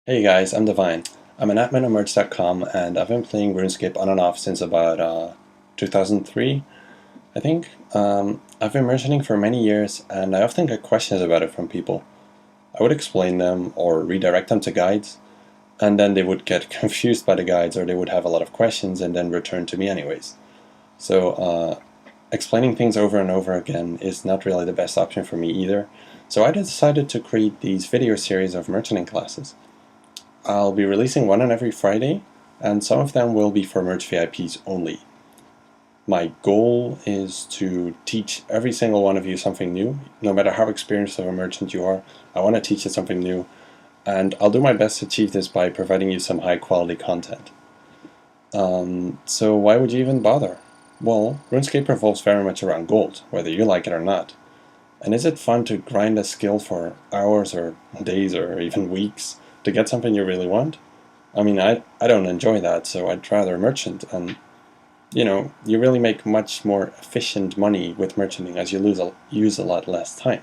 Hey guys, I'm Divine. I'm an admin on merge.com and I've been playing RuneScape on and off since about 2003, I think. I've been merging for many years and I often get questions about it from people. I would explain them or redirect them to guides, and then they would get confused by the guides or they would have a lot of questions and then return to me anyways. So explaining things over and over again is not really the best option for me either. So I decided to create these video series of merchanting classes. I'll be releasing one on every Friday, and some of them will be for Merge VIPs only. My goal is to teach every single one of you something new. No matter how experienced of a merchant you are, I want to teach you something new, and I'll do my best to achieve this by providing you some high quality content. So why would you even bother? Well, RuneScape revolves very much around gold, whether you like it or not. And is it fun to grind a skill for hours or days or even weeks to get something you really want? I mean, I don't enjoy that, so I'd rather merchant. And, you really make much more efficient money with merchanting as you use a lot less time.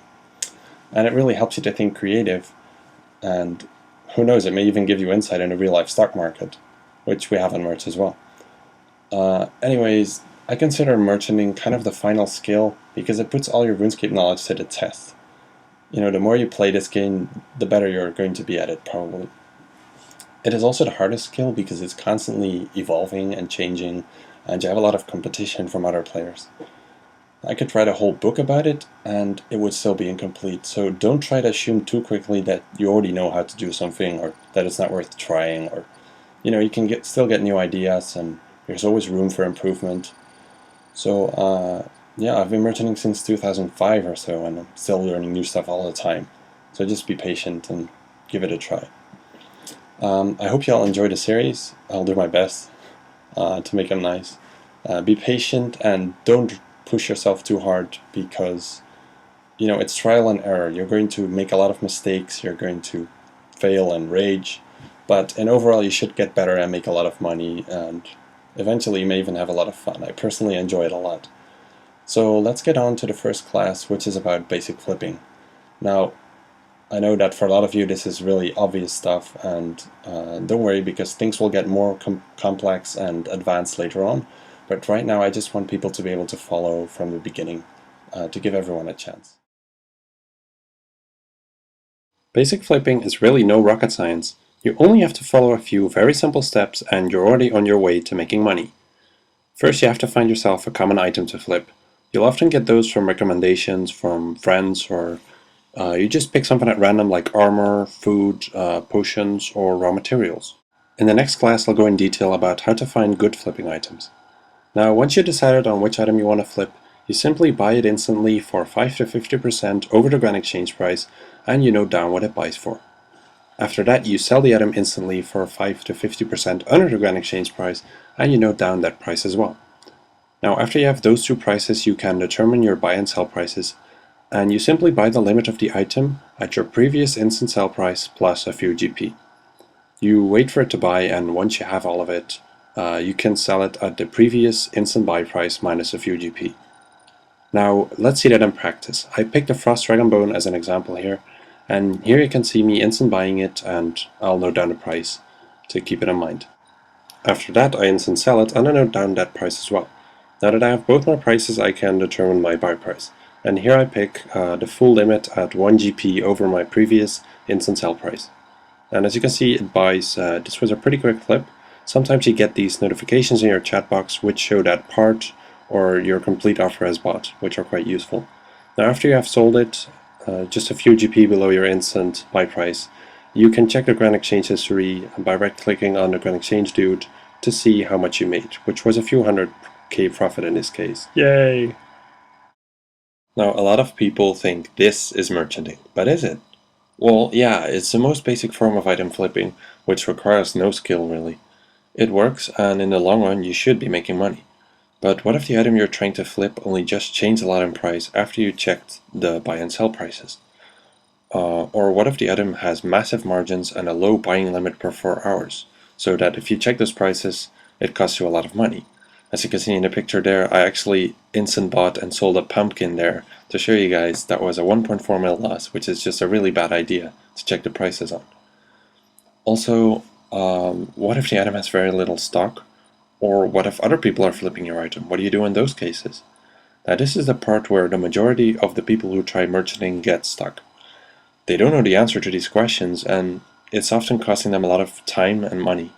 And it really helps you to think creative, and who knows, it may even give you insight in a real life stock market, which we have on merch as well. Anyways, I consider merchanting kind of the final skill because it puts all your RuneScape knowledge to the test. The more you play this game, the better you're going to be at it, probably. It is also the hardest skill because it's constantly evolving and changing, and you have a lot of competition from other players. I could write a whole book about it, and it would still be incomplete, so don't try to assume too quickly that you already know how to do something, or that it's not worth trying, or, you can still get new ideas, and there's always room for improvement. So, yeah, I've been merchanting since 2005 or so, and I'm still learning new stuff all the time. So just be patient and give it a try. I hope you all enjoy the series. I'll do my best to make them nice. Be patient and don't push yourself too hard because, it's trial and error. You're going to make a lot of mistakes. You're going to fail and rage. But in overall, you should get better and make a lot of money, and eventually you may even have a lot of fun. I personally enjoy it a lot. So let's get on to the first class, which is about basic flipping. Now, I know that for a lot of you this is really obvious stuff, and don't worry because things will get more complex and advanced later on, but right now I just want people to be able to follow from the beginning to give everyone a chance. Basic flipping is really no rocket science. You only have to follow a few very simple steps and you're already on your way to making money. First, you have to find yourself a common item to flip. You'll often get those from recommendations from friends, or you just pick something at random like armor, food, potions, or raw materials. In the next class, I'll go in detail about how to find good flipping items. Now, once you've decided on which item you want to flip, you simply buy it instantly for 5 to 50% over the grand exchange price, and you note down what it buys for. After that, you sell the item instantly for 5 to 50% under the grand exchange price, and you note down that price as well. Now, after you have those two prices, you can determine your buy and sell prices, and you simply buy the limit of the item at your previous instant sell price plus a few GP. You wait for it to buy, and once you have all of it, you can sell it at the previous instant buy price minus a few GP. Now, let's see that in practice. I picked the Frost Dragon Bone as an example here, and here you can see me instant buying it, and I'll note down the price to keep it in mind. After that, I instant sell it, and I note down that price as well. Now that I have both my prices, I can determine my buy price. And here I pick the full limit at 1 GP over my previous instant sell price. And as you can see, it buys, this was a pretty quick flip. Sometimes you get these notifications in your chat box which show that part or your complete offer has bought, which are quite useful. Now after you have sold it, just a few GP below your instant buy price, you can check the Grand Exchange history by right-clicking on the Grand Exchange dude to see how much you made, which was a few hundred K profit in this case. Yay! Now, a lot of people think this is merchanting, but is it? Well, yeah, it's the most basic form of item flipping, which requires no skill really. It works, and in the long run you should be making money. But what if the item you're trying to flip only just changed a lot in price after you checked the buy and sell prices? Or what if the item has massive margins and a low buying limit per 4 hours, so that if you check those prices, it costs you a lot of money? As you can see in the picture there, I actually instant bought and sold a pumpkin there to show you guys that was a 1.4 mil loss, which is just a really bad idea to check the prices on. Also, what if the item has very little stock? Or what if other people are flipping your item? What do you do in those cases? Now this is the part where the majority of the people who try merchanting get stuck. They don't know the answer to these questions, and it's often costing them a lot of time and money.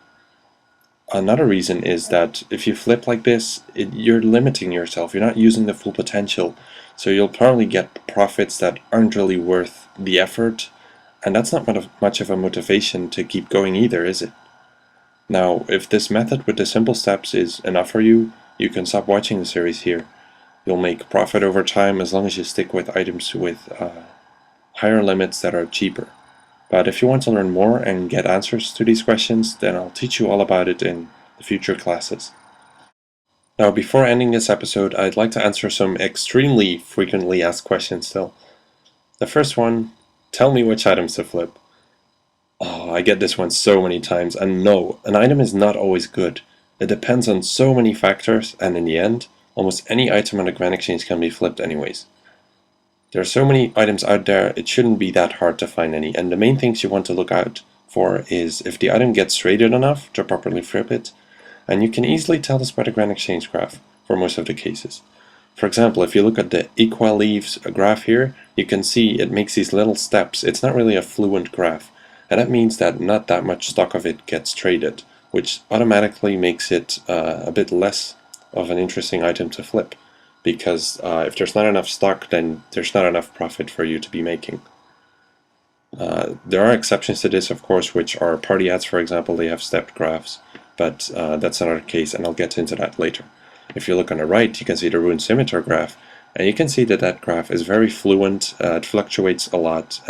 Another reason is that if you flip like this, you're limiting yourself. You're not using the full potential. So you'll probably get profits that aren't really worth the effort, and that's not much of a motivation to keep going either, is it? Now, if this method with the simple steps is enough for you, you can stop watching the series here. You'll make profit over time as long as you stick with items with higher limits that are cheaper. But if you want to learn more and get answers to these questions, then I'll teach you all about it in the future classes. Now, before ending this episode, I'd like to answer some extremely frequently asked questions still. The first one, tell me which items to flip. Oh, I get this one so many times, and no, an item is not always good. It depends on so many factors, and in the end, almost any item on the Grand Exchange can be flipped anyways. There are so many items out there, it shouldn't be that hard to find any, and the main things you want to look out for is if the item gets traded enough to properly flip it, and you can easily tell this by the Grand Exchange graph for most of the cases. For example, if you look at the equal leaves graph here, you can see it makes these little steps. It's not really a fluent graph, and that means that not that much stock of it gets traded, which automatically makes it a bit less of an interesting item to flip, because if there's not enough stock, then there's not enough profit for you to be making. There are exceptions to this, of course, which are party ads, for example. They have stepped graphs, but that's another case, and I'll get into that later. If you look on the right, you can see the Rune Scimitar graph, and you can see that that graph is very fluent. It fluctuates a lot.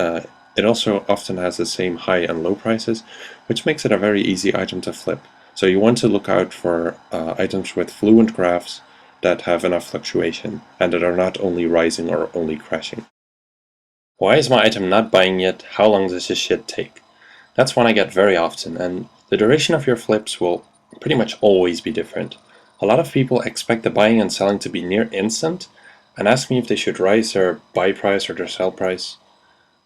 It also often has the same high and low prices, which makes it a very easy item to flip. So you want to look out for items with fluent graphs that have enough fluctuation and that are not only rising or only crashing. Why is my item not buying yet? How long does this shit take? That's one I get very often, and the duration of your flips will pretty much always be different. A lot of people expect the buying and selling to be near instant and ask me if they should raise their buy price or their sell price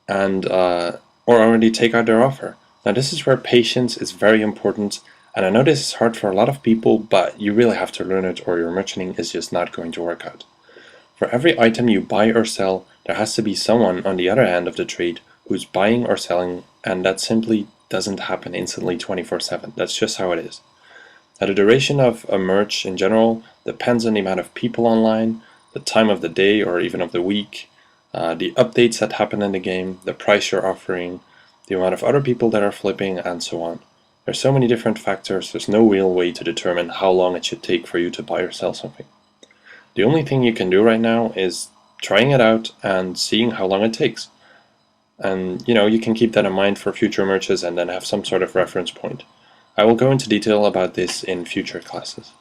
and or already take out their offer. Now this is where patience is very important, and I know this is hard for a lot of people, but you really have to learn it or your merchanting is just not going to work out. For every item you buy or sell, there has to be someone on the other end of the trade who's buying or selling, and that simply doesn't happen instantly 24/7. That's just how it is. Now, the duration of a merch in general depends on the amount of people online, the time of the day or even of the week, the updates that happen in the game, the price you're offering, the amount of other people that are flipping, and so on. There's so many different factors, there's no real way to determine how long it should take for you to buy or sell something. The only thing you can do right now is trying it out and seeing how long it takes. And you can keep that in mind for future merges and then have some sort of reference point. I will go into detail about this in future classes.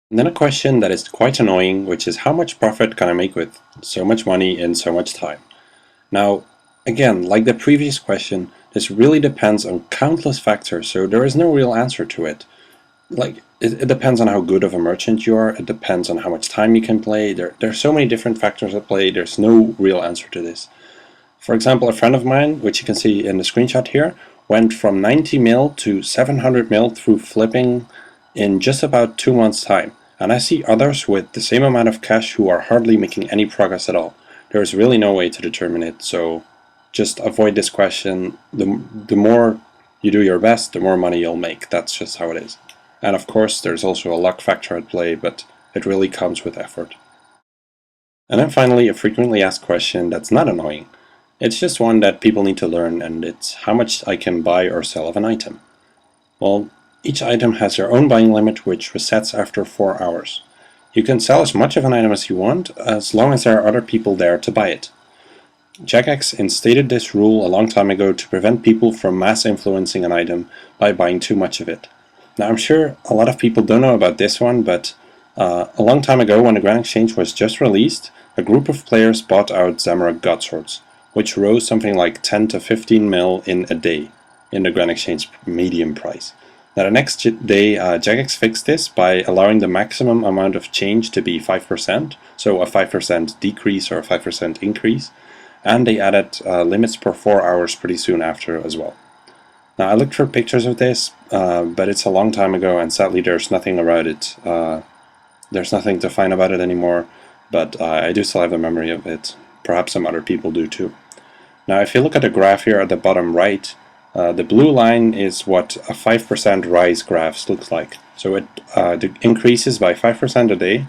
And then a question that is quite annoying, which is how much profit can I make with so much money in so much time? Now, again, like the previous question, this really depends on countless factors, so there is no real answer to it. Like, it depends on how good of a merchant you are, it depends on how much time you can play, there are so many different factors at play, there's no real answer to this. For example, a friend of mine, which you can see in the screenshot here, went from 90 mil to 700 mil through flipping in just about 2 months' time. And I see others with the same amount of cash who are hardly making any progress at all. There is really no way to determine it, so just avoid this question. The more you do your best, the more money you'll make. That's just how it is. And of course, there's also a luck factor at play, but it really comes with effort. And then finally, a frequently asked question that's not annoying. It's just one that people need to learn, and it's how much I can buy or sell of an item. Well, each item has their own buying limit, which resets after 4 hours. You can sell as much of an item as you want, as long as there are other people there to buy it. Jagex instated this rule a long time ago to prevent people from mass influencing an item by buying too much of it. Now I'm sure a lot of people don't know about this one, but a long time ago when the Grand Exchange was just released, a group of players bought out Zamorak Godswords, which rose something like 10 to 15 mil in a day in the Grand Exchange medium price. Now the next day, Jagex fixed this by allowing the maximum amount of change to be 5%, so a 5% decrease or a 5% increase, and they added limits per 4 hours pretty soon after as well. Now, I looked for pictures of this, but it's a long time ago, and sadly there's nothing about it. There's nothing to find about it anymore, but I do still have a memory of it. Perhaps some other people do too. Now, if you look at the graph here at the bottom right, the blue line is what a 5% rise graph looks like. So it increases by 5% a day,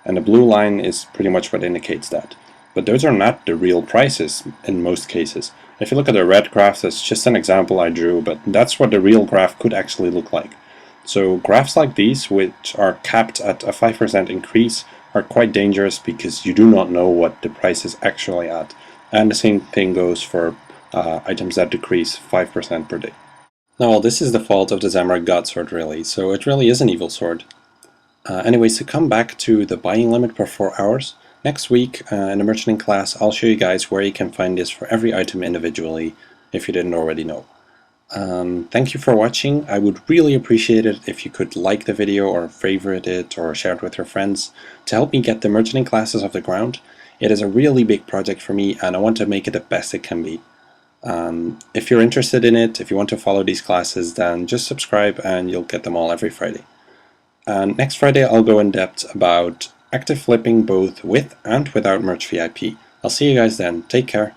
and the blue line is pretty much what indicates that. But those are not the real prices in most cases. If you look at the red graph, that's just an example I drew, but that's what the real graph could actually look like. So graphs like these, which are capped at a 5% increase, are quite dangerous because you do not know what the price is actually at. And the same thing goes for items that decrease 5% per day. Now, well, this is the fault of the Zamorak God Sword, really, so it really is an evil sword. Anyways, to come back to the buying limit per 4 hours, next week in the merchanting class, I'll show you guys where you can find this for every item individually, if you didn't already know. Thank you for watching. I would really appreciate it if you could like the video or favorite it or share it with your friends to help me get the merchanting classes off the ground. It is a really big project for me and I want to make it the best it can be. If you're interested in it, if you want to follow these classes, then just subscribe and you'll get them all every Friday. And next Friday I'll go in depth about active flipping both with and without Merch VIP. I'll see you guys then. Take care.